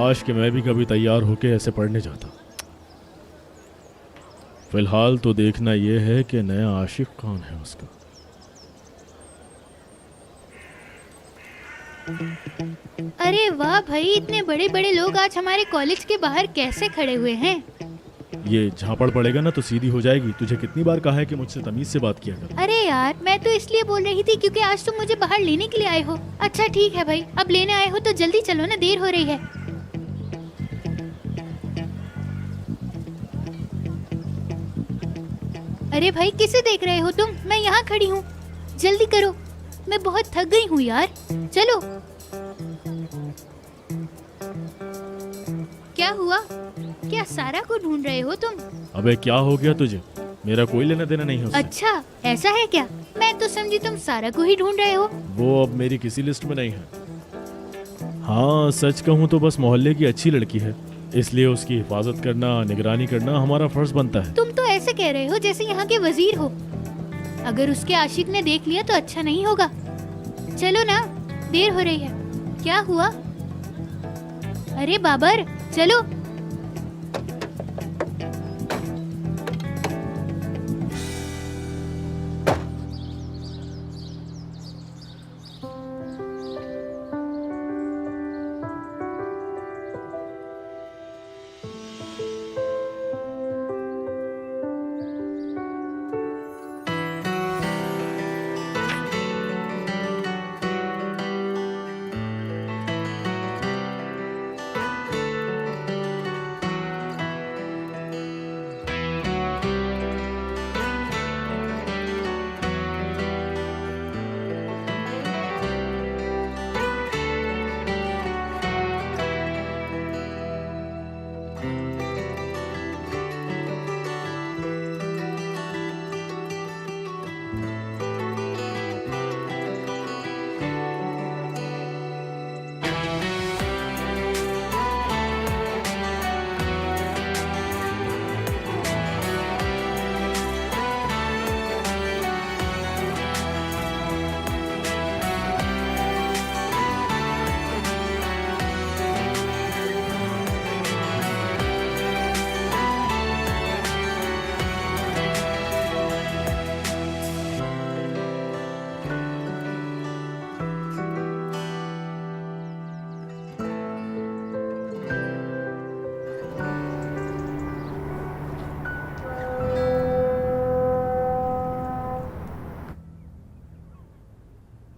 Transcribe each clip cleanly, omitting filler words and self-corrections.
काश कि मैं भी कभी तैयार होके ऐसे पढ़ने जाता। फिलहाल तो देखना यह है कि नया आशिक कौन है उसका। अरे वाह भाई, इतने बड़े बड़े लोग आज हमारे कॉलेज के बाहर कैसे खड़े हुए हैं। ये झापड़ पड़ेगा ना तो सीधी हो जाएगी। तुझे कितनी बार कहा है कि मुझसे तमीज से बात किया कर। अरे यार, मैं तो इसलिए बोल रही थी क्योंकि आज तुम मुझे बाहर लेने के लिए आए हो। अच्छा ठीक है भाई, अब लेने आए हो तो जल्दी चलो ना, देर हो रही है। अरे भाई, किसे देख रहे हो तुम? मैं यहाँ खड़ी हूँ, जल्दी करो, मैं बहुत थक गई हूँ यार। चलो। क्या हुआ? क्या सारा को ढूंढ रहे हो तुम? अबे क्या हो गया तुझे? मेरा कोई लेना देना नहीं है उससे। अच्छा ऐसा है क्या? मैं तो समझी तुम सारा को ही ढूंढ रहे हो। वो अब मेरी किसी लिस्ट में नहीं है। हाँ सच कहूँ तो बस मोहल्ले की अच्छी लड़की है, इसलिए उसकी हिफाजत करना, निगरानी करना हमारा फर्ज बनता है। तुम तो ऐसे कह रहे हो जैसे यहाँ के वजीर हो। अगर उसके आशिक ने देख लिया तो अच्छा नहीं होगा। चलो ना, देर हो रही है। क्या हुआ? अरे बाबर चलो।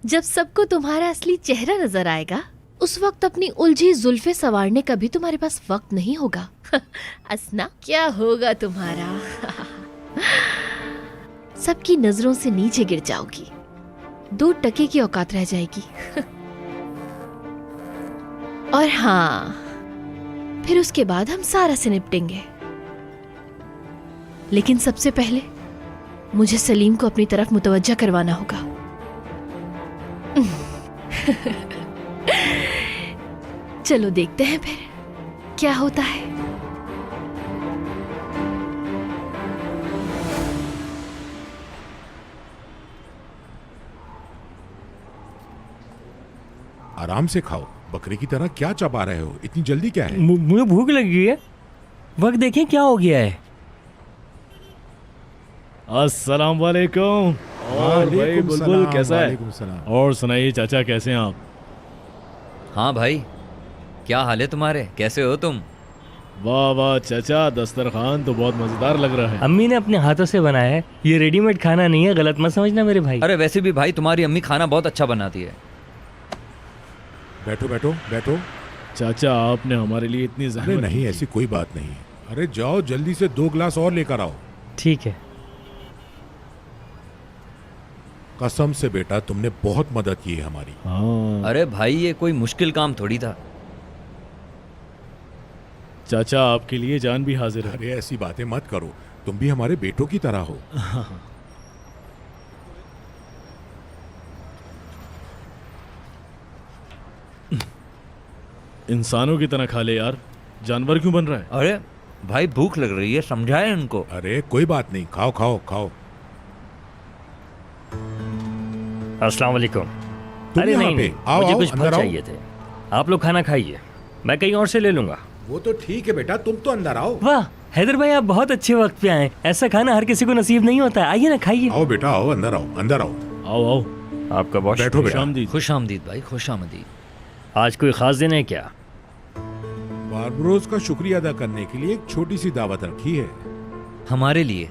जब सबको तुम्हारा असली चेहरा नजर आएगा, उस वक्त अपनी उलझी जुल्फे संवारने का भी तुम्हारे पास वक्त नहीं होगा। असना, क्या होगा तुम्हारा? सबकी नजरों से नीचे गिर जाओगी, 2 टके की औकात रह जाएगी। और हाँ, फिर उसके बाद हम सारा से निपटेंगे। लेकिन सबसे पहले मुझे सलीम को अपनी तरफ मुतवज्जा करवाना होगा। चलो देखते हैं फिर क्या होता है। आराम से खाओ, बकरे की तरह क्या चबा रहे हो? इतनी जल्दी क्या है? मुझे भूख लगी है। वक्त देखें क्या हो गया है। अस्सलाम वालेकुम। और भाई बुलबुल कैसा है? और सुनाइए चाचा, कैसे हैं आप? हाँ भाई, क्या हाल है तुम्हारे? कैसे हो तुम? वाह वाह चाचा, दस्तरखान तो बहुत मजेदार लग रहा है। अम्मी ने अपने हाथों से बनाया है, ये रेडीमेड खाना नहीं है, गलत मत समझना मेरे भाई। अरे वैसे भी भाई, तुम्हारी अम्मी खाना बहुत अच्छा बनाती है। बैठो बैठो बैठो। चाचा आपने हमारे लिए इतनी अरे ज़हमत नहीं, की। ऐसी कोई बात नहीं। अरे जाओ जल्दी से 2 गिलास और लेकर आओ। ठीक है। कसम से बेटा, तुमने बहुत मदद की है हमारी। हाँ अरे भाई, ये कोई मुश्किल काम थोड़ी था। चाचा आपके लिए जान भी हाजिर है। अरे ऐसी बातें मत करो, तुम भी हमारे बेटों की तरह हो। इंसानों की तरह खा ले यार, जानवर क्यों बन रहा है? अरे भाई, भूख लग रही है, समझाए उनको। अरे कोई बात नहीं, खाओ खाओ खाओ। अस्सलाम वालेकुम। तुम अरे यहाँ नहीं पे नहीं, आओ, मुझे आओ, कुछ अंदर फल आओ। चाहिए थे। आप लोग खाना खाइए, मैं कहीं और से ले लूंगा। वो तो ठीक है बेटा, तुम तो अंदर आओ। वाह हैदर भाई, आप बहुत अच्छे वक्त पे आए। ऐसा खाना हर किसी को नसीब नहीं होता है। आइए ना, खाइए। आओ बेटा आओ, अंदर आओ, अंदर आओ। आओ आओ। आपका बहुत बैठो बेटा। खुशामदीद। खुश आमदीद भाई, खुश आमदीद। आज कोई खास दिन है क्या? बारबरोस का शुक्रिया अदा करने के लिए एक छोटी सी दावत रखी है। हमारे लिए?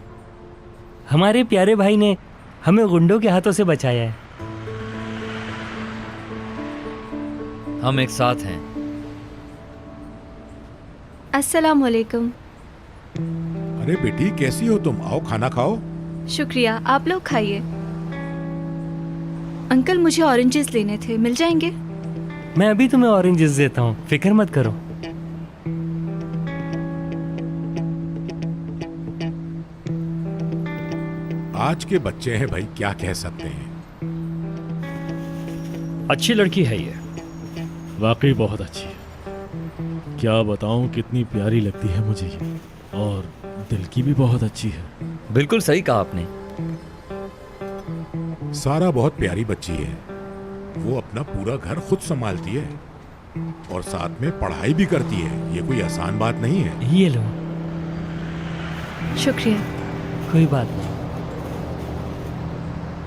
हमारे प्यारे भाई ने हमें गुंडों के हाथों से बचाया है। हम एक साथ हैं। अस्सलाम वालेकुम। अरे बेटी कैसी हो तुम? आओ खाना खाओ। शुक्रिया, आप लोग खाइए। अंकल मुझे ऑरेंजेस लेने थे, मिल जाएंगे? मैं अभी तुम्हें ऑरेंजेस देता हूँ, फिक्र मत करो। आज के बच्चे हैं भाई, क्या कह सकते हैं। अच्छी लड़की है ये। वाकई बहुत अच्छी है। क्या बताऊं कितनी प्यारी लगती है मुझे ये, और दिल की भी बहुत अच्छी है। बिल्कुल सही कहा आपने। सारा बहुत प्यारी बच्ची है। वो अपना पूरा घर खुद संभालती है और साथ में पढ़ाई भी करती है। ये कोई आसान बात नहीं है। ये लो। शुक्रिया। कोई बात नहीं।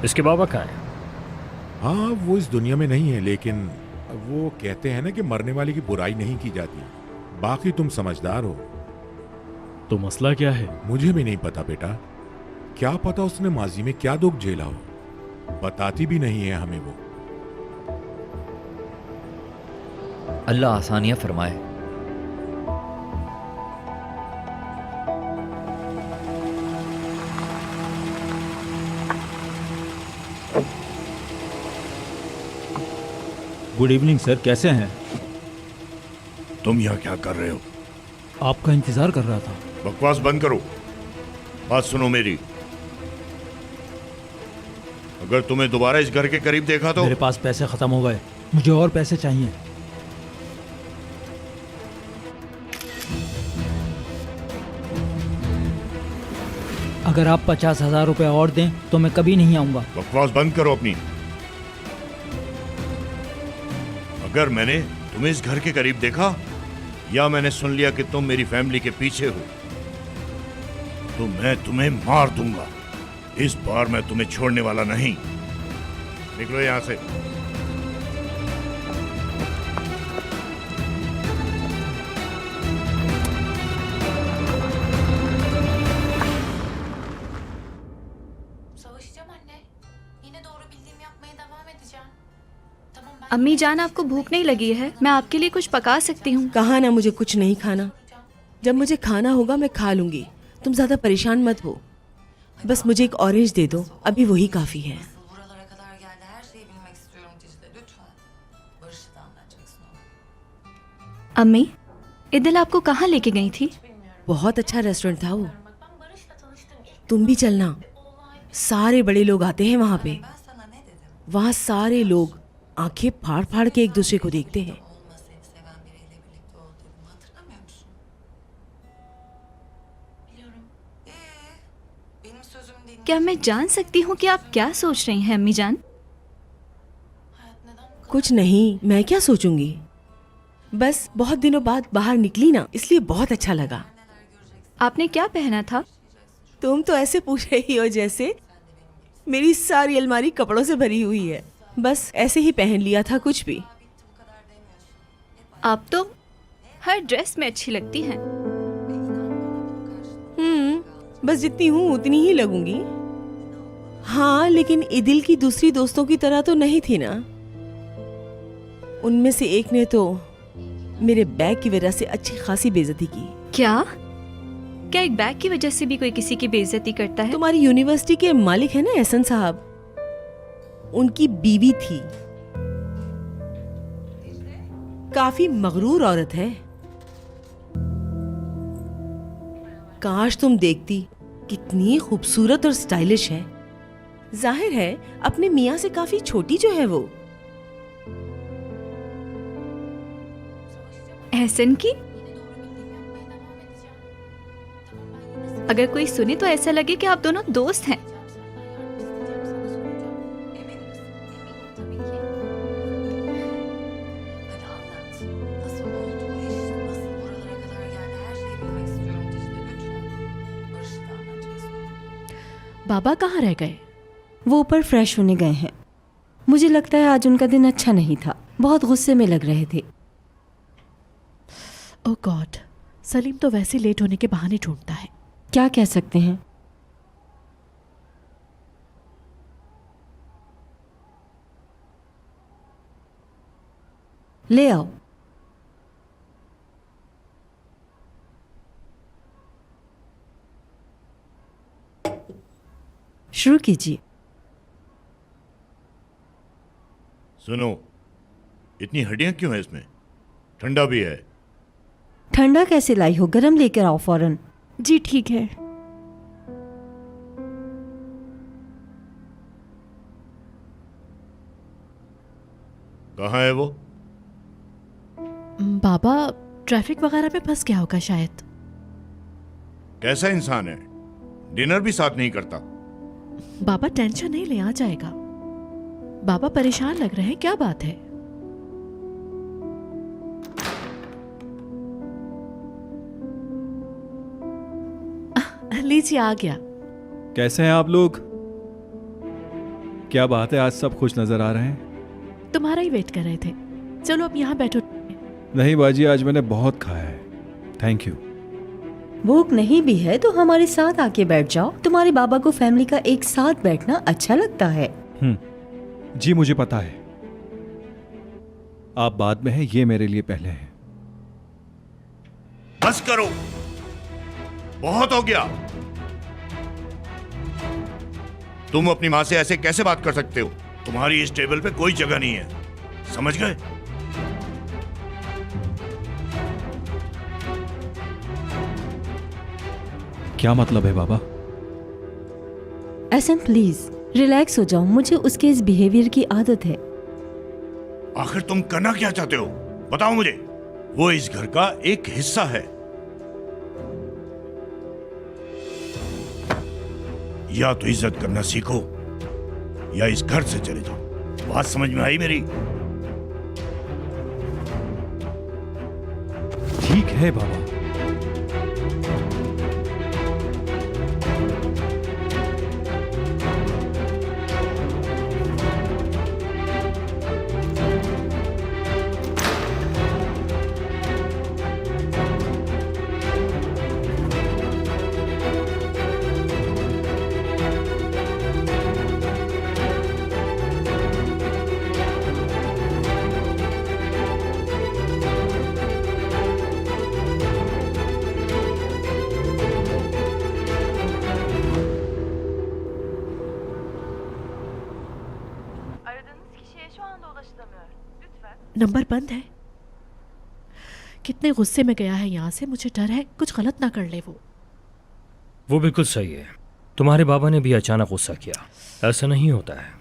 इसके बाबा कहाँ हैं? हाँ वो इस दुनिया में नहीं है, लेकिन वो कहते हैं ना कि मरने वाले की बुराई नहीं की जाती। बाकी तुम समझदार हो। तो मसला क्या है? मुझे भी नहीं पता बेटा, क्या पता उसने माजी में क्या दुख झेला हो। बताती भी नहीं है हमें वो। अल्लाह आसानियां फरमाए। गुड इवनिंग सर, कैसे हैं? तुम यहाँ क्या कर रहे हो? आपका इंतजार कर रहा था। बकवास बंद करो। बात सुनो मेरी। अगर तुम्हें दोबारा इस घर के करीब देखा तो मेरे पास पैसे खत्म हो गए, मुझे और पैसे चाहिए। अगर आप 50,000 रुपए और दें तो मैं कभी नहीं आऊंगा। बकवास बंद करो अपनी। अगर मैंने तुम्हें इस घर के करीब देखा या मैंने सुन लिया कि तुम मेरी फैमिली के पीछे हो तो मैं तुम्हें मार दूंगा। इस बार मैं तुम्हें छोड़ने वाला नहीं। निकलो यहां से। अम्मी जान, आपको भूख नहीं लगी है? मैं आपके लिए कुछ पका सकती हूँ। कहा ना मुझे कुछ नहीं खाना। जब मुझे खाना होगा मैं खा लूंगी। तुम ज्यादा परेशान मत हो। बस मुझे एक ऑरेंज दे दो, अभी वही काफी है। अम्मी, इदिल आपको कहाँ लेके गई थी? बहुत अच्छा रेस्टोरेंट था वो। तुम भी चलना। सारे बड़े लोग आते हैं वहाँ पे। वहाँ सारे लोग आंखें फाड़ फाड़ के एक दूसरे को देखते हैं। क्या मैं जान सकती हूँ कि आप क्या सोच रही हैं अम्मी जान? कुछ नहीं, मैं क्या सोचूंगी। बस बहुत दिनों बाद बाहर निकली ना, इसलिए बहुत अच्छा लगा। आपने क्या पहना था? तुम तो ऐसे पूछ रही हो जैसे मेरी सारी अलमारी कपड़ों से भरी हुई है। बस ऐसे ही पहन लिया था कुछ भी। आप तो हर ड्रेस में अच्छी लगती हैं। बस जितनी हूँ उतनी ही लगूंगी। हाँ, लेकिन इदिल की दूसरी दोस्तों की तरह तो नहीं थी ना। उनमें से एक ने तो मेरे बैग की वजह से अच्छी खासी बेइज्जती की। क्या क्या एक बैग की वजह से भी कोई किसी की बेइज्जती करता है? तुम्हारी यूनिवर्सिटी के मालिक है ना एहसन साहब, उनकी बीवी थी। काफी मगरूर औरत है। काश तुम देखती, कितनी खूबसूरत और स्टाइलिश है। जाहिर है अपने मियाँ से काफी छोटी जो है वो। एहसन की? अगर कोई सुने तो ऐसा लगे कि आप दोनों दोस्त हैं। बाबा कहाँ रह गए? वो ऊपर फ्रेश होने गए हैं। मुझे लगता है आज उनका दिन अच्छा नहीं था, बहुत गुस्से में लग रहे थे। ओह गॉड, सलीम तो वैसे लेट होने के बहाने ढूंढता है। क्या कह सकते हैं। ले आओ। शुरू कीजिए। सुनो, इतनी हड्डियां क्यों है इसमें? ठंडा भी है। ठंडा कैसे लाई हो? गरम लेकर आओ फौरन। जी ठीक है। कहाँ है वो? बाबा ट्रैफिक वगैरह में फंस गया होगा शायद। कैसा इंसान है, डिनर भी साथ नहीं करता। बाबा टेंशन नहीं ले, आ जाएगा। बाबा परेशान लग रहे हैं, क्या बात है? लीजिए, आ गया। कैसे हैं आप लोग? क्या बात है, आज सब खुश नजर आ रहे हैं। तुम्हारा ही वेट कर रहे थे। चलो अब यहाँ बैठो। नहीं बाजी, आज मैंने बहुत खाया है, थैंक यू। भूख नहीं भी है तो हमारे साथ आके बैठ जाओ। तुम्हारे बाबा को फैमिली का एक साथ बैठना अच्छा लगता है। जी मुझे पता है, आप बाद में हैं, ये मेरे लिए पहले हैं। बस करो, बहुत हो गया। तुम अपनी माँ से ऐसे कैसे बात कर सकते हो? तुम्हारी इस टेबल पे कोई जगह नहीं है, समझ गए? क्या मतलब है बाबा? एहसन प्लीज रिलैक्स हो जाओ, मुझे उसके इस बिहेवियर की आदत है। आखिर तुम करना क्या चाहते हो, बताओ मुझे। वो इस घर का एक हिस्सा है। या तो इज्जत करना सीखो या इस घर से चले जाओ। बात समझ में आई मेरी? ठीक है बाबा। नंबर बंद है। कितने गुस्से में गया है यहाँ से, मुझे डर है कुछ गलत ना कर ले वो बिल्कुल सही है। तुम्हारे बाबा ने भी अचानक गुस्सा किया, ऐसा नहीं होता है।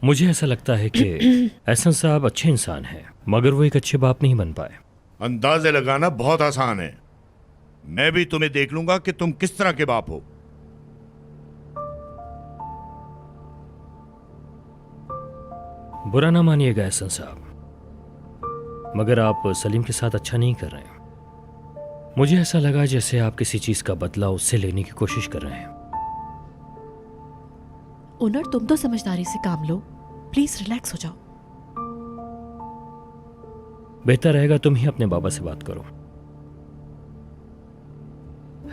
मुझे ऐसा लगता है कि एहसन साहब अच्छे इंसान हैं, मगर वो एक अच्छे बाप नहीं बन पाए। अंदाजे लगाना बहुत आसान है। मैं भी तुम्हें देख लूंगा कि तुम किस तरह के बाप हो। बुरा ना मानिएगा एहसन साहब, मगर आप सलीम के साथ अच्छा नहीं कर रहे हैं। मुझे ऐसा लगा जैसे आप किसी चीज का बदला उससे लेने की कोशिश कर रहे हैं। ओनर, तुम तो समझदारी से काम लो, प्लीज रिलैक्स हो जाओ। बेहतर रहेगा तुम ही अपने बाबा से बात करो।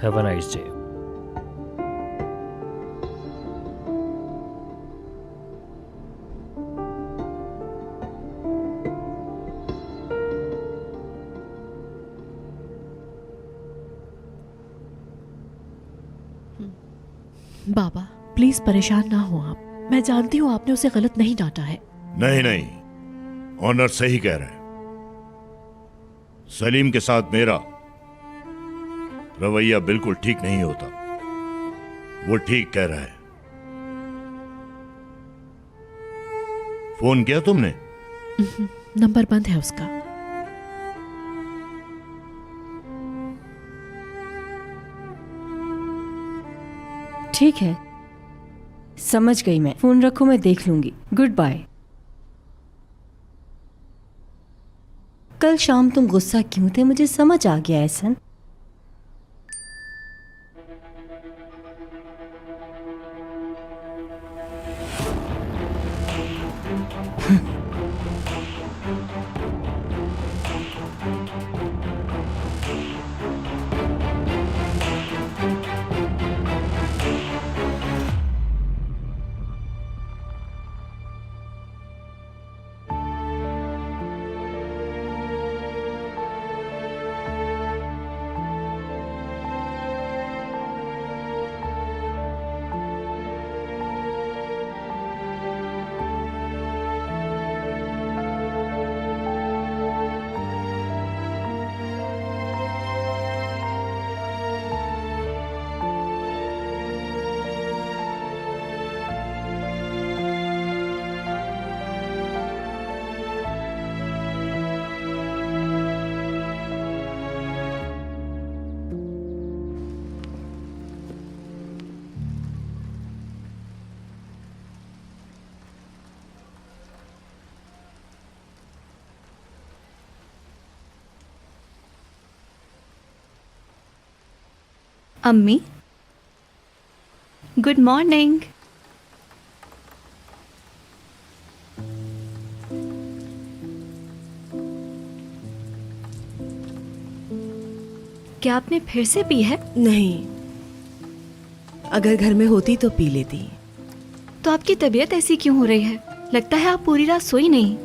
Have a nice day. Baba please परेशान ना हो आप, मैं जानती हूँ आपने उसे गलत नहीं डांटा है। नहीं नहीं, ऑनर सही कह रहे हैं। सलीम के साथ मेरा रवैया बिल्कुल ठीक नहीं होता। वो ठीक कह रहा है। फोन किया तुमने? नंबर बंद है उसका। ठीक है, समझ गई मैं। फोन रखो, मैं देख लूंगी। Goodbye. कल शाम तुम गुस्सा क्यों थे मुझे समझ आ गया एहसन। अम्मी, गुड मॉर्निंग। क्या आपने फिर से पी है? नहीं, अगर घर में होती तो पी लेती। तो आपकी तबीयत ऐसी क्यों हो रही है? लगता है आप पूरी रात सोई नहीं।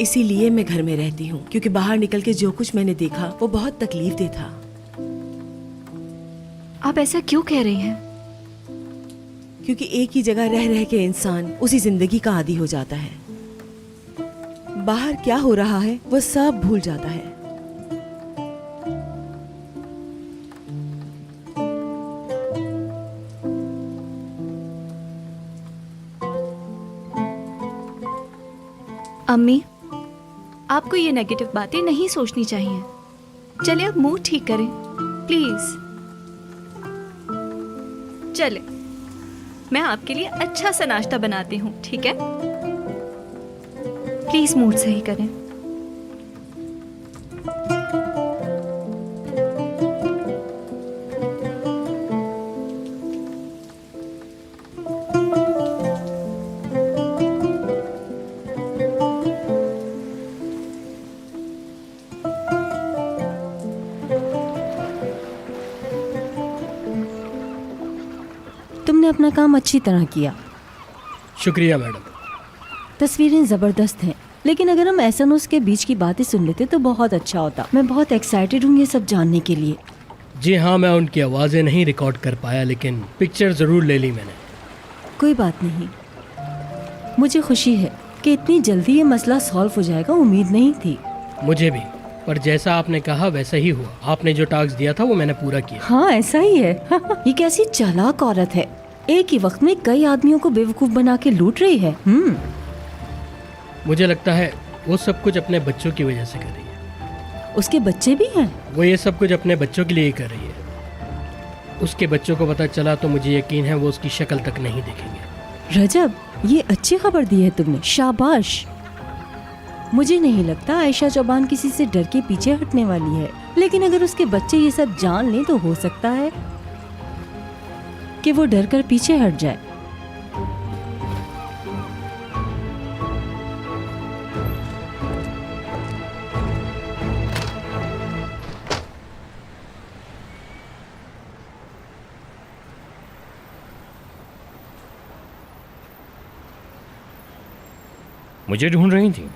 इसीलिए मैं घर में रहती हूँ, क्योंकि बाहर निकल के जो कुछ मैंने देखा वो बहुत तकलीफ दे था। आप ऐसा क्यों कह रही हैं? क्योंकि एक ही जगह रह रह के इंसान उसी जिंदगी का आदी हो जाता है। बाहर क्या हो रहा है वो सब भूल जाता है। अम्मी, आपको ये नेगेटिव बातें नहीं सोचनी चाहिए। चलिए अब मूड ठीक करें प्लीज। चले, मैं आपके लिए अच्छा सा नाश्ता बनाती हूँ, ठीक है? प्लीज मूड सही करें। तुमने अपना काम अच्छी तरह किया। शुक्रिया मैडम। तस्वीरें ज़बरदस्त हैं, लेकिन अगर हम एहसन उसके बीच की बातें सुन लेते तो बहुत अच्छा होता। मैं बहुत एक्साइटेड हूँ ये सब जानने के लिए। जी हाँ, मैं उनकी आवाज़ें नहीं रिकॉर्ड कर पाया, लेकिन पिक्चर ज़रूर ले ली मैंने। कोई बात नहीं, मुझे खुशी है कि इतनी जल्दी ये मसला सॉल्व हो जाएगा। उम्मीद नहीं थी। मुझे भी, पर जैसा आपने कहा वैसा ही हुआ। आपने जो टास्क दिया था वो मैंने पूरा किया। हाँ, ऐसा ही है। ये कैसी चालाक औरत है, एक ही वक्त में कई आदमियों को बेवकूफ़ बना के लूट रही है। मुझे लगता है वो सब कुछ अपने बच्चों की वजह से कर रही है। उसके बच्चे भी हैं? वो ये सब कुछ अपने बच्चों के लिए ही कर रही है। उसके बच्चों को पता चला तो मुझे यकीन है वो उसकी शक्ल तक नहीं देखेंगे। रजब, ये अच्छी खबर दी है तुमने, शाबाश। मुझे नहीं लगता आयशा चौबान किसी से डर के पीछे हटने वाली है, लेकिन अगर उसके बच्चे ये सब जान लें तो हो सकता है कि वो डर कर पीछे हट जाए। मुझे ढूंढ रही थी?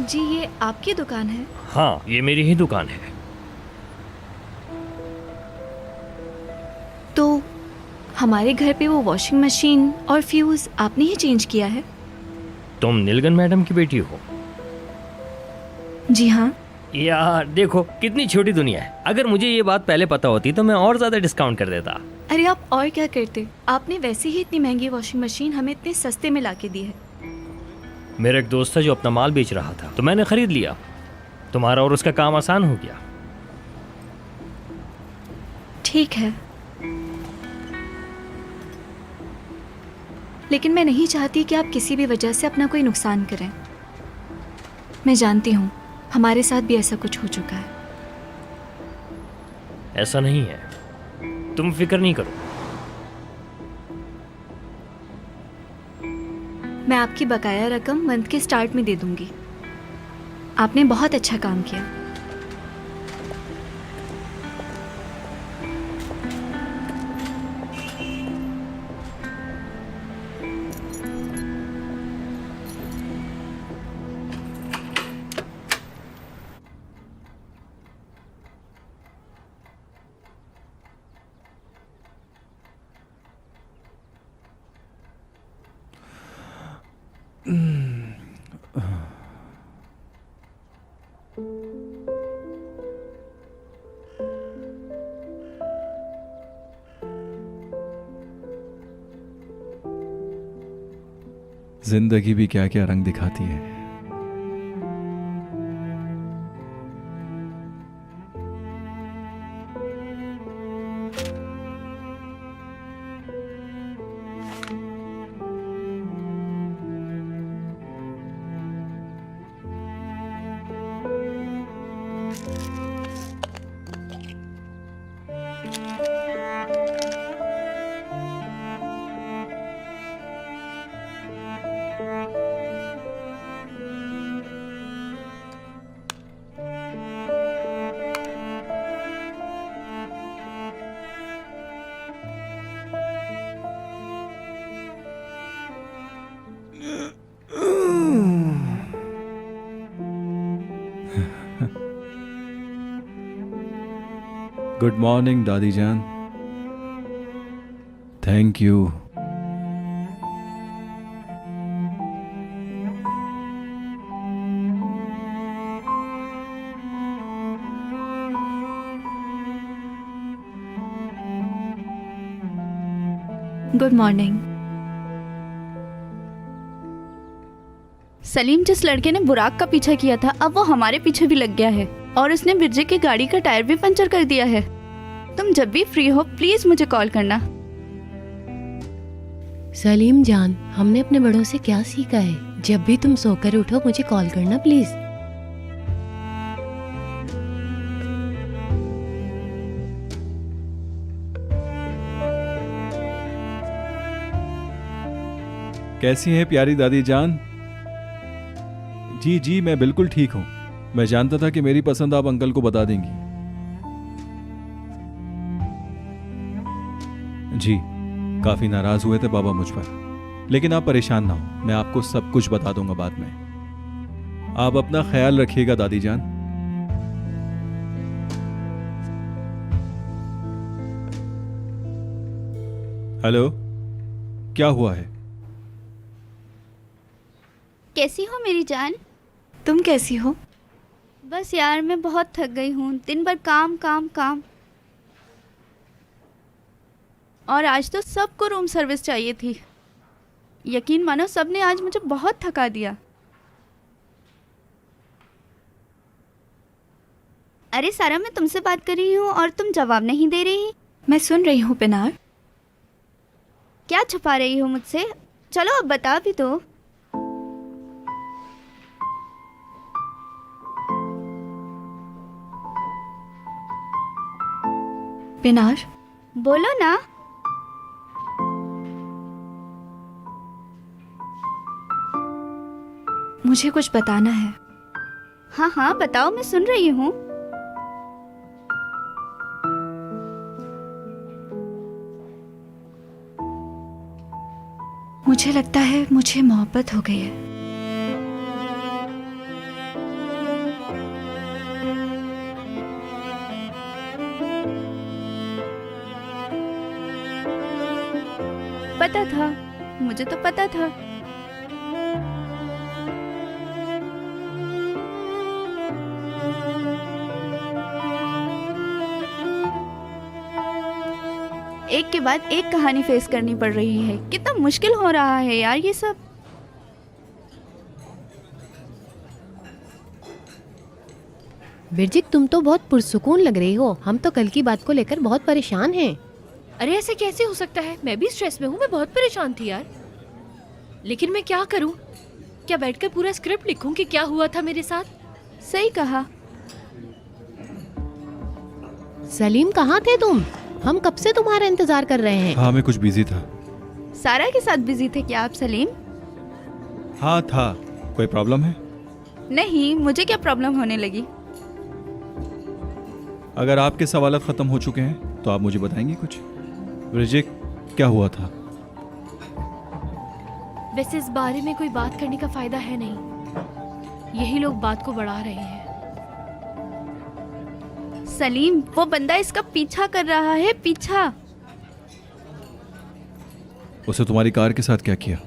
जी, ये आपकी दुकान है? हाँ, ये मेरी ही दुकान है। तो हमारे घर पे वो वॉशिंग मशीन और फ्यूज आपने ही चेंज किया है? तुम नीलगन मैडम की बेटी हो? जी हाँ। यार देखो कितनी छोटी दुनिया है। अगर मुझे ये बात पहले पता होती तो मैं और ज्यादा डिस्काउंट कर देता। अरे आप और क्या करते, आपने वैसे ही इतनी महंगी वॉशिंग मशीन हमें इतने सस्ते में लाके दी है। मेरा एक दोस्त था जो अपना माल बेच रहा था, तो मैंने खरीद लिया। तुम्हारा और उसका काम आसान हो गया। ठीक है, लेकिन मैं नहीं चाहती कि आप किसी भी वजह से अपना कोई नुकसान करें। मैं जानती हूँ हमारे साथ भी ऐसा कुछ हो चुका है। ऐसा नहीं है, तुम फिक्र नहीं करो। मैं आपकी बकाया रकम मंथ के स्टार्ट में दे दूंगी। आपने बहुत अच्छा काम किया। जिंदगी भी क्या क्या रंग दिखाती है। गुड मॉर्निंग दादी जान। Thank you. Good morning. Salim, जिस लड़के ने बुराक का पीछा किया था अब वो हमारे पीछे भी लग गया है और उसने बिरजे की गाड़ी का टायर भी पंचर कर दिया है। तुम जब भी फ्री हो प्लीज मुझे कॉल करना। सलीम जान, हमने अपने बड़ों से क्या सीखा है, जब भी तुम सोकर उठो मुझे कॉल करना प्लीज। कैसी हैं प्यारी दादी जान? जी जी, मैं बिल्कुल ठीक हूं। मैं जानता था कि मेरी पसंद आप अंकल को बता देंगी। जी, काफी नाराज हुए थे बाबा मुझ पर, लेकिन आप परेशान ना हो, मैं आपको सब कुछ बता दूंगा बाद में। आप अपना ख्याल रखिएगा दादी जान। हेलो, क्या हुआ है? कैसी हो मेरी जान? तुम कैसी हो? बस यार मैं बहुत थक गई हूँ, दिन भर काम काम काम। और आज तो सबको रूम सर्विस चाहिए थी। यकीन मानो सबने आज मुझे बहुत थका दिया। अरे सारा, मैं तुमसे बात कर रही हूँ और तुम जवाब नहीं दे रही। मैं सुन रही हूँ पिनार। क्या छुपा रही हो मुझसे? चलो अब बता भी दो। पिनार, बोलो ना। मुझे कुछ बताना है। हाँ हाँ बताओ, मैं सुन रही हूँ। मुझे लगता है मुझे मोहब्बत हो गई है। पता था, मुझे तो पता था। एक के बाद एक कहानी फेस करनी पड़ रही है। कितना मुश्किल हो रहा है यार ये सब। बिरजिक, तुम तो बहुत पुरसुकून लग रही हो। हम तो कल की बात को लेकर बहुत परेशान हैं। अरे ऐसे कैसे हो सकता है? मैं भी स्ट्रेस में हूँ, मैं बहुत परेशान थी यार। लेकिन मैं क्या करूँ? क्या बैठकर पूरा स्क्रिप्ट लिखूं कि क्या हुआ था मेरे साथ? सही कहा। सलीम, कहाँ थे तुम? हम कब से तुम्हारा इंतजार कर रहे हैं। हाँ, मैं कुछ बिजी था। सारा के साथ बिजी थे क्या आप सलीम? हाँ था। कोई प्रॉब्लम है? नहीं, मुझे क्या प्रॉब्लम होने लगी? अगर आपके सवाल खत्म हो चुके हैं तो आप मुझे बताएंगे कुछ। ब्रिजिक, क्या हुआ था? वैसे इस बारे में कोई बात करने का फायदा है नहीं। यही लोग बात को बढ़ा रहे हैं। सलीम, वो बंदा इसका पीछा कर रहा है, पीछा। उसे तुम्हारी कार के साथ क्या किया?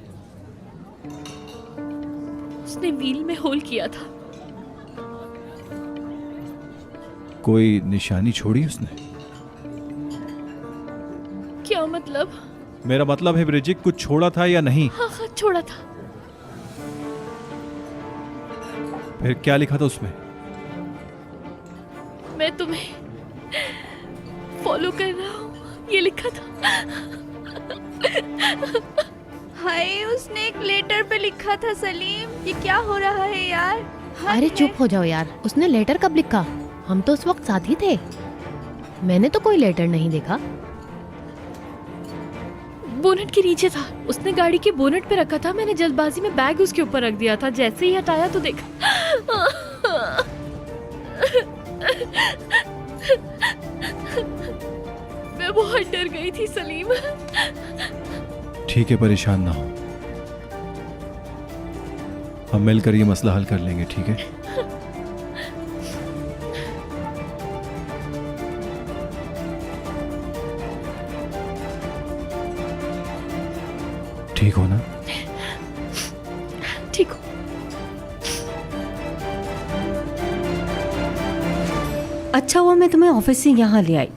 उसने व्हील में होल किया था। कोई निशानी छोड़ी उसने? क्या मतलब? मेरा मतलब है ब्रिजिक, कुछ छोड़ा था या नहीं? हाँ हाँ, छोड़ा था। फिर क्या लिखा था उसमें? मैं तुम्हें फॉलो कर रहा हूँ, ये लिखा था। हाय, उसने एक लेटर पे लिखा था सलीम। ये क्या हो रहा है यार? अरे चुप हो जाओ यार। उसने लेटर कब लिखा? हम तो उस वक्त साथ ही थे। मैंने तो कोई लेटर नहीं देखा। बोनट के नीचे था। उसने गाड़ी के बोनट पे रखा था। मैंने जल्दबाजी में बैग उसके ऊपर रख दिया था। जैसे ही हटाया तो देखा। मैं बहुत डर गई थी सलीम। ठीक है, परेशान ना हो। हम मिलकर ये मसला हल कर लेंगे, ठीक है? ठीक हो ना? ठीक हो। अच्छा हुआ मैं तुम्हें ऑफिस से यहाँ ले आई।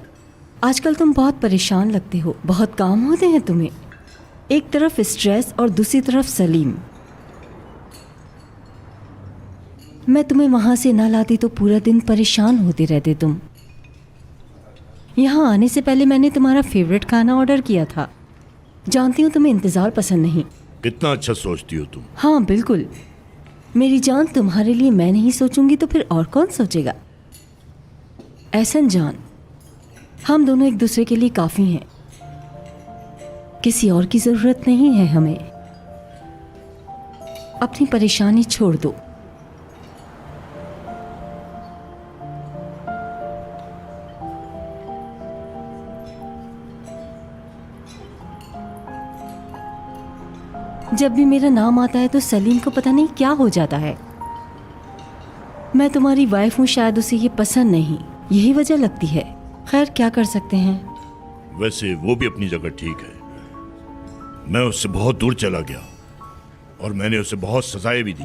आजकल तुम बहुत परेशान लगते हो, बहुत काम होते हैं तुम्हें। एक तरफ स्ट्रेस और दूसरी तरफ सलीम। मैं तुम्हें वहाँ से ना लाती तो पूरा दिन परेशान होते रहते तुम। यहाँ आने से पहले मैंने तुम्हारा फेवरेट खाना ऑर्डर किया था। जानती हूँ तुम्हें इंतज़ार पसंद नहीं। कितना अच्छा सोचती हो तुम। हाँ बिल्कुल, मेरी जान, तुम्हारे लिए मैं नहीं सोचूंगी तो फिर और कौन सोचेगा। एहसन जान, हम दोनों एक दूसरे के लिए काफ़ी हैं, किसी और की ज़रूरत नहीं है हमें। अपनी परेशानी छोड़ दो। जब भी मेरा नाम आता है तो सलीम को पता नहीं क्या हो जाता है। मैं तुम्हारी वाइफ हूँ, शायद उसे ये पसंद नहीं, यही वजह लगती है। खैर क्या कर सकते हैं। वैसे वो भी अपनी जगह ठीक है। मैं उससे बहुत दूर चला गया और मैंने उसे बहुत सजाएं भी दी।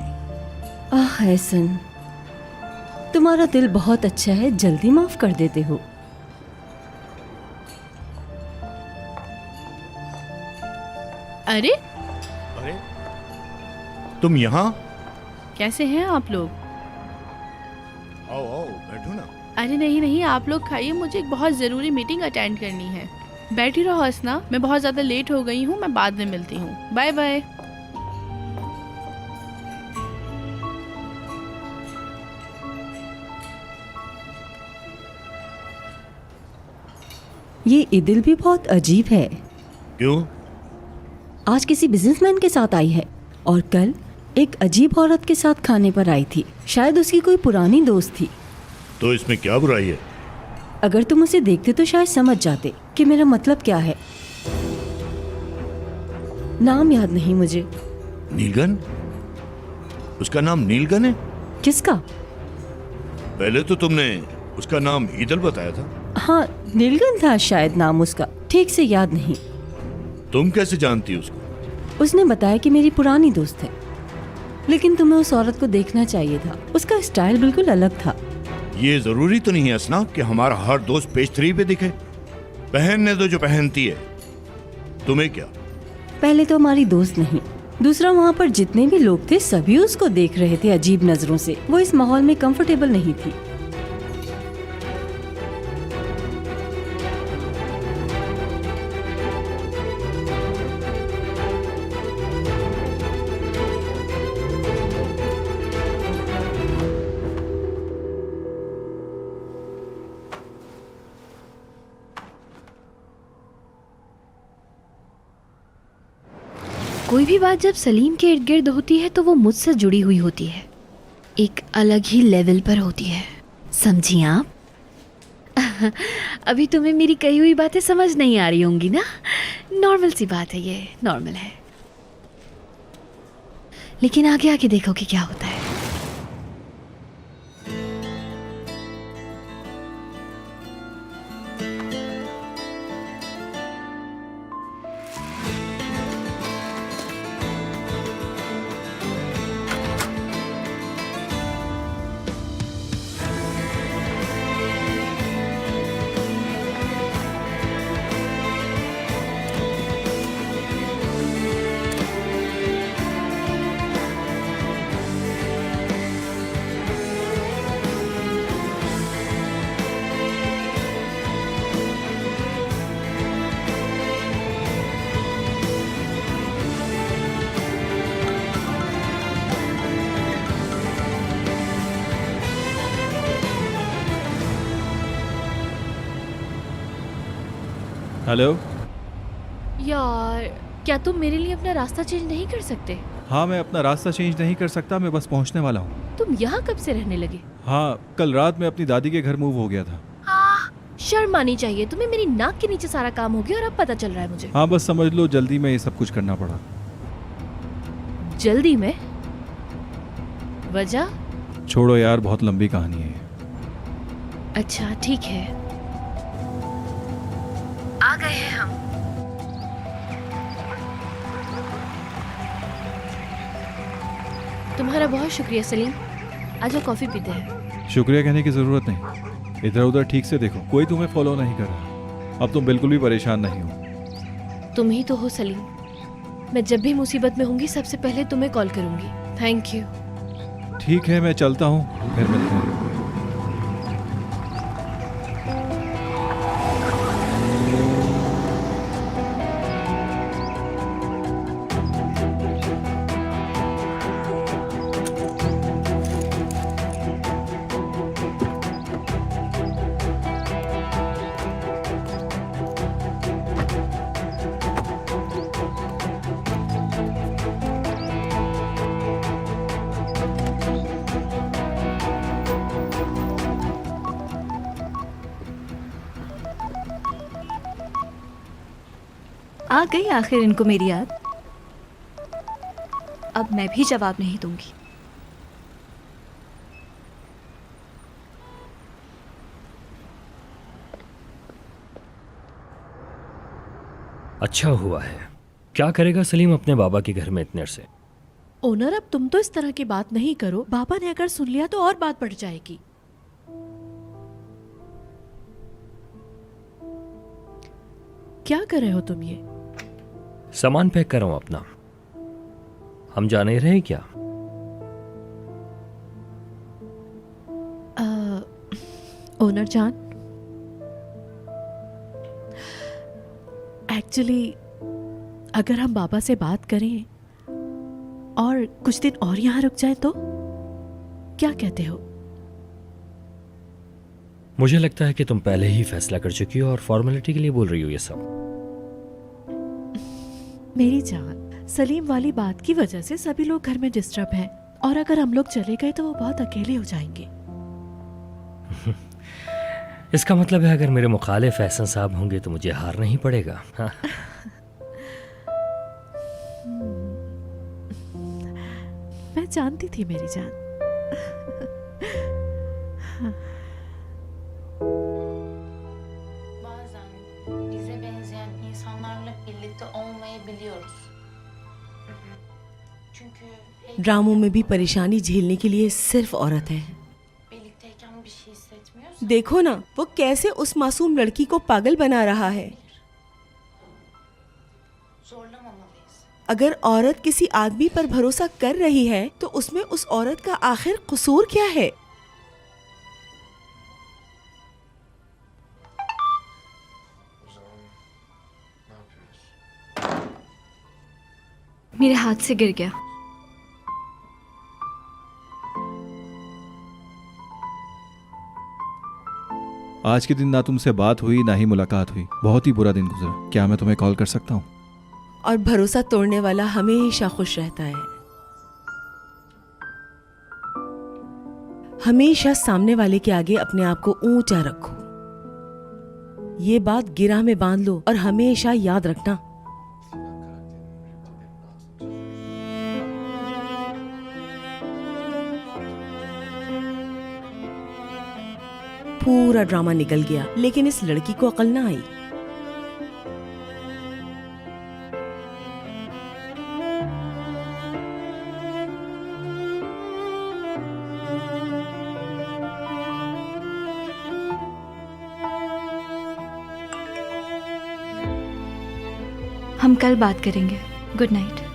आह एहसन, तुम्हारा दिल बहुत अच्छा है, जल्दी माफ कर देते हो। अरे अरे तुम यहाँ? कैसे हैं आप लोग? आओ आओ बैठो ना। अरे नहीं, आप लोग खाइए, मुझे एक बहुत ज़रूरी मीटिंग अटेंड करनी है। बैठी रहो हसना, मैं बहुत ज़्यादा लेट हो गई हूँ, मैं बाद में मिलती हूँ। Bye bye. ये इदिल भी बहुत अजीब है। क्यों? आज किसी बिजनेसमैन के साथ आई है और कल एक अजीब औरत के साथ खाने पर आई थी। शायद उसकी कोई पुरानी दोस्त थी। तो इसमें क्या बुराई है? अगर तुम उसे देखते तो शायद समझ जाते कि मेरा मतलब क्या है। नाम याद नहीं मुझे। नीलगन? उसका नाम नीलगन है? किसका? पहले तो तुमने उसका नाम ईदल बताया था। हाँ, नीलगन था शायद नाम उसका, ठीक से याद नहीं। तुम कैसे जानती उसको? उसने बताया कि मेरी पुरानी दोस्त है। लेकिन तुम्हें उस औरत को देखना चाहिए था, उसका स्टाइल बिल्कुल अलग था। ये जरूरी तो नहीं है असना कि हमारा हर दोस्त पेज 3 पे दिखे। पहनने दो जो पहनती है, तुम्हें क्या? पहले तो हमारी दोस्त नहीं, दूसरा वहाँ पर जितने भी लोग थे सभी उसको देख रहे थे अजीब नजरों से। वो इस माहौल में कंफर्टेबल नहीं थी। कोई भी बात जब सलीम के इर्द गिर्द होती है तो वो मुझसे जुड़ी हुई होती है, एक अलग ही लेवल पर होती है, समझी आप? अभी तुम्हें मेरी कही हुई बातें समझ नहीं आ रही होंगी ना। नॉर्मल सी बात है, ये नॉर्मल है। लेकिन आगे आके देखो कि क्या होता है। हेलो। यार, क्या तुम मेरे लिए अपना रास्ता चेंज नहीं कर सकते? हाँ, मैं अपना रास्ता चेंज नहीं कर सकता, मैं बस पहुंचने वाला हूँ। तुम यहाँ कब से रहने लगे? हाँ, कल रात में अपनी दादी के घर मूव हो गया था। शर्म आनी चाहिए तुम्हें, मेरी नाक के नीचे सारा काम हो गया और अब पता चल रहा है मुझे। हाँ, बस समझ लो जल्दी में ये सब कुछ करना पड़ा। जल्दी में? वजह? छोड़ो यार, बहुत लंबी कहानी है। अच्छा ठीक है, आ गए हैं हम। तुम्हारा बहुत शुक्रिया सलीम। आज कॉफी पीते हैं। शुक्रिया कहने की ज़रूरत नहीं, इधर उधर ठीक से देखो, कोई तुम्हें फॉलो नहीं कर रहा। अब तुम बिल्कुल भी परेशान नहीं हो। तुम ही तो हो सलीम। मैं जब भी मुसीबत में होंगी सबसे पहले तुम्हें कॉल करूंगी। Thank you. ठीक है, मैं चलता हूँ, फिर मिलते हैं। आ गई आखिर इनको मेरी याद। अब मैं भी जवाब नहीं दूंगी। अच्छा हुआ है। क्या करेगा सलीम अपने बाबा के घर में इतने अरसे? ओनर, अब तुम तो इस तरह की बात नहीं करो। बाबा ने अगर सुन लिया तो और बात बढ़ जाएगी। क्या कर रहे हो तुम ये? सामान पैक कर रहा हूं अपना। हम जा नहीं रहे क्या? ओनर जान, एक्चुअली अगर हम बाबा से बात करें और कुछ दिन और यहाँ रुक जाए तो क्या कहते हो? मुझे लगता है कि तुम पहले ही फैसला कर चुकी हो और फॉर्मेलिटी के लिए बोल रही हो ये सब। मेरी जान, सलीम वाली बात की वजह से सभी लोग घर में डिस्टर्ब हैं और अगर हम लोग चले गए तो वो बहुत अकेले हो जाएंगे। इसका मतलब है अगर मेरे मुखालिफ एहसन साहब होंगे तो मुझे हार नहीं पड़ेगा। हाँ। मैं जानती थी मेरी जान। ड्रामों में भी परेशानी झेलने के लिए सिर्फ औरत है। देखो ना वो कैसे उस मासूम लड़की को पागल बना रहा है। अगर औरत किसी आदमी पर भरोसा कर रही है तो उसमें उस औरत का आखिर कसूर क्या है? मेरे हाथ से गिर गया। आज के दिन ना तुमसे बात हुई ना ही मुलाकात हुई, बहुत ही बुरा दिन गुजरा। क्या मैं तुम्हें कॉल कर सकता हूँ? और भरोसा तोड़ने वाला हमेशा खुश रहता है। हमेशा सामने वाले के आगे अपने आप को ऊंचा रखो। ये बात गिरह में बांध लो और हमेशा याद रखना। पूरा ड्रामा निकल गया लेकिन इस लड़की को अकल ना आई। हम कल बात करेंगे। Good night.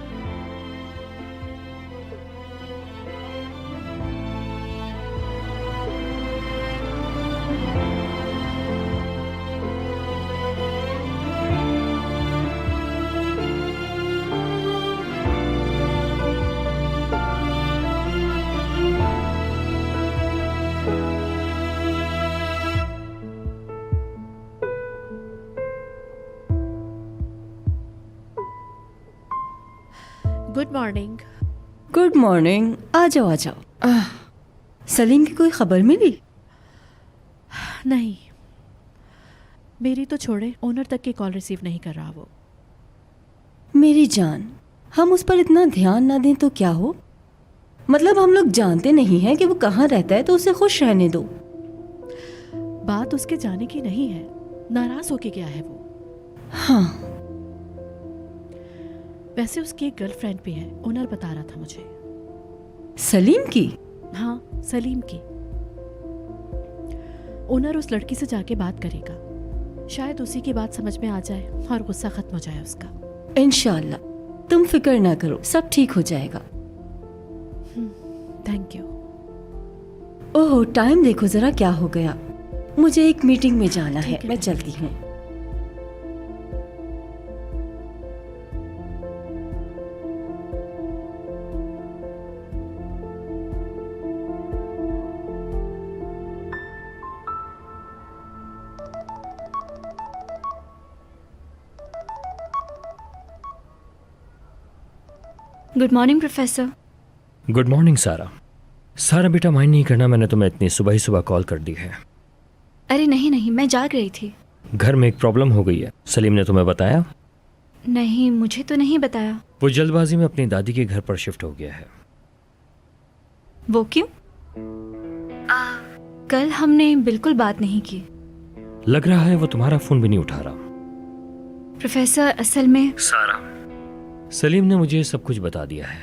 Good morning. Good morning. आ जाओ आ जाओ। सलीम की कोई खबर मिली? नहीं, मेरी तो छोड़े, ओनर तक की कॉल रिसीव नहीं कर रहा वो। मेरी जान, हम उस पर इतना ध्यान ना दें तो क्या हो? मतलब हम लोग जानते नहीं हैं कि वो कहाँ रहता है तो उसे खुश रहने दो। बात उसके जाने की नहीं है, नाराज होके गया है वो। हाँ, वैसे उसकी एक गर्लफ्रेंड भी है, ओनर बता रहा था मुझे। सलीम की? हाँ, सलीम की। ओनर उस लड़की से जाके बात करेगा, शायद उसी की बात समझ में आ जाए और गुस्सा खत्म हो जाए उसका। इंशाल्लाह, तुम फिक्र ना करो, सब ठीक हो जाएगा। Thank you. ओह, टाइम देखो जरा, क्या हो गया। मुझे एक मीटिंग में जाना है, मैं चलती हूँ। Good morning professor. Good morning सारा। सारा बेटा, माइंड नहीं करना, मैंने तुम्हें इतनी सुबह ही सुबह कॉल कर दी है। अरे नहीं नहीं, मैं जाग रही थी। घर में एक प्रॉब्लम हो गई है। सलीम ने तुम्हें बताया? नहीं, मुझे तो नहीं बताया। वो जल्दबाजी में अपनी दादी के घर पर शिफ्ट हो गया है। वो क्यों? कल हमने बिल्कुल बात नहीं की। लग रहा है वो तुम्हारा फोन भी नहीं उठा रहा। प्रोफेसर, असल में सारा, सलीम ने मुझे सब कुछ बता दिया है।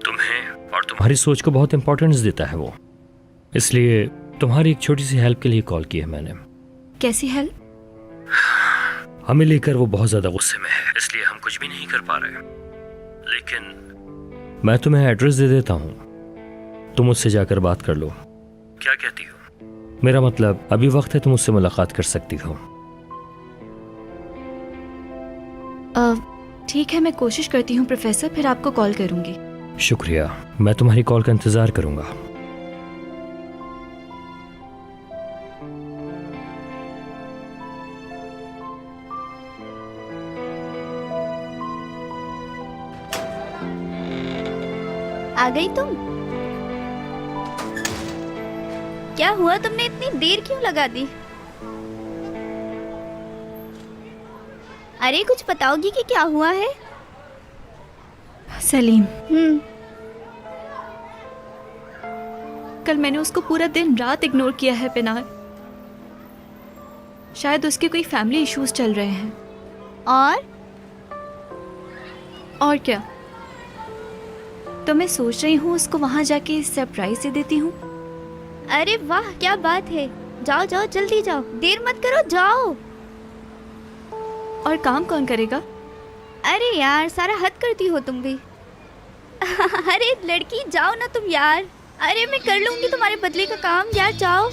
तुम्हें और तुम्हारी सोच को बहुत इंपॉर्टेंस देता है वो, इसलिए तुम्हारी एक छोटी सी हेल्प के लिए कॉल की है मैंने। कैसी हेल्प? हमें लेकर वो बहुत ज्यादा गुस्से में है, इसलिए हम कुछ भी नहीं कर पा रहे। लेकिन मैं तुम्हें एड्रेस दे देता हूँ, तुम उससे जाकर बात कर लो। क्या कहती हो? मेरा मतलब, अभी वक्त है, तुम उससे मुलाकात कर सकती हो। ठीक है, मैं कोशिश करती हूँ प्रोफेसर, फिर आपको कॉल करूंगी। शुक्रिया, मैं तुम्हारी कॉल का इंतजार करूंगा। आ गई तुम? क्या हुआ, तुमने इतनी देर क्यों लगा दी? अरे कुछ बताओगी कि क्या हुआ है? सलीम, कल मैंने उसको पूरा दिन रात इग्नोर किया है पिनार। शायद उसके कोई फैमिली इश्यूज चल रहे हैं। और क्या? तो मैं सोच रही हूँ उसको वहां जाके सरप्राइज दे देती हूँ। अरे वाह, क्या बात है। जाओ जाओ, जल्दी जाओ, देर मत करो, जाओ। और काम कौन करेगा? अरे यार, सारा हद करती हो तुम भी। अरे लड़की, जाओ ना तुम यार। अरे मैं कर लूंगी तुम्हारे बदले का काम यार, जाओ।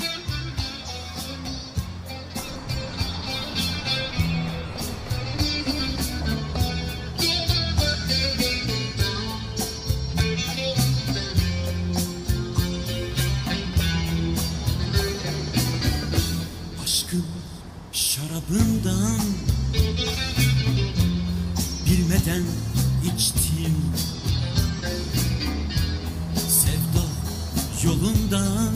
Aşkım şarabından bilmeden içtim, sevda yolundan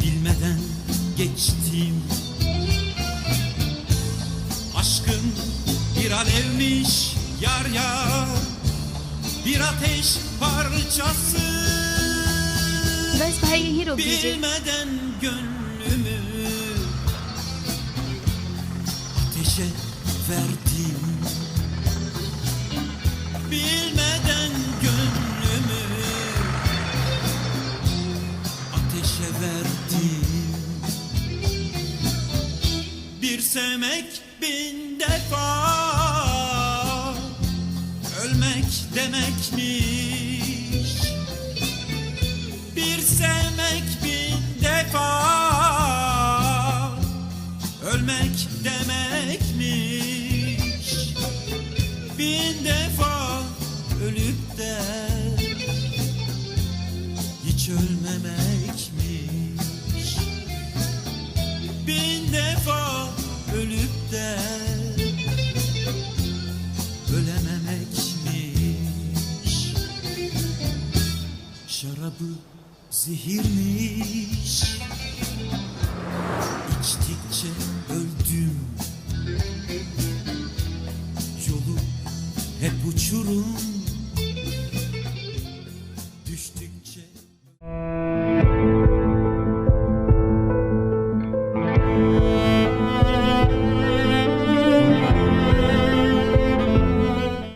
bilmeden geçtim. Aşkım bir alevmiş yar yar, bir ateş parçası. बस भाई यहीं रोक दीजिए। Bilmeden gönlümü ateşe verdim. Bilmeden gönlümü ateşe verdim. Bir sevmek bin defa, ölmek demekmiş. Bir sevmek bin defa, ölmek demekmiş. Bin defa ölüp de hiç ölmemekmiş. Bin defa ölüp de ölememekmiş. Şarabı zehirmiş, içtikçe öldüm. Yolu hep uçurum, düştükçe